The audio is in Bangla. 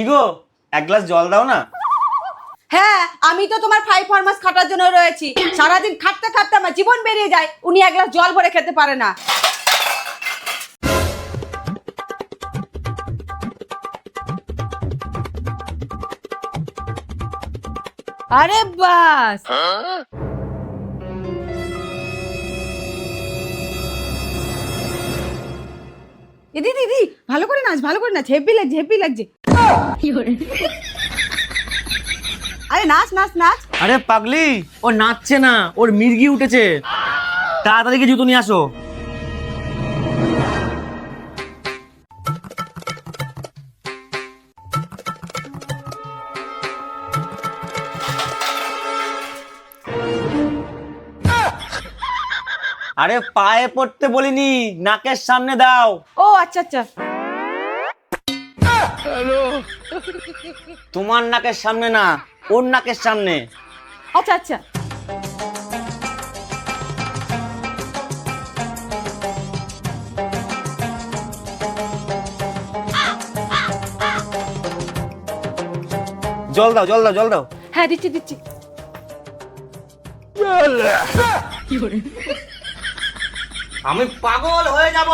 কি গো, এক গ্লাস জল দাও না। হ্যাঁ, আমি তো তোমার 5 মাস খাটার জন্য রয়েছি। সারাদিন খাটতে খাটতে আমার জীবন বেরিয়ে যায়, উনি এক গ্লাস জল ভরে খেতে পারে না। আরে বাস, দিদি দিদি ভালো করে নাচ, ভালো করে নাচ, হেভি লাগছে, হেভি লাগছে। আরে নাচ নাচ নাচ। আরে পাগলি, ও নাচছে না, ওর মির্গি উঠেছে। তাড়াতাড়ি গিয়ে জুতো নিয়ে আসো। আরে পায়ে পড়তে বলিনি, নাকের সামনে দাও। ও আচ্ছা আচ্ছা। তোমার নাকের সামনে না, ওর নাকের সামনে। আচ্ছা আচ্ছা। জল দাও, জল দাও, জল দাও। হ্যাঁ দিচ্ছি দিচ্ছি। আমি পাগল হয়ে যাব।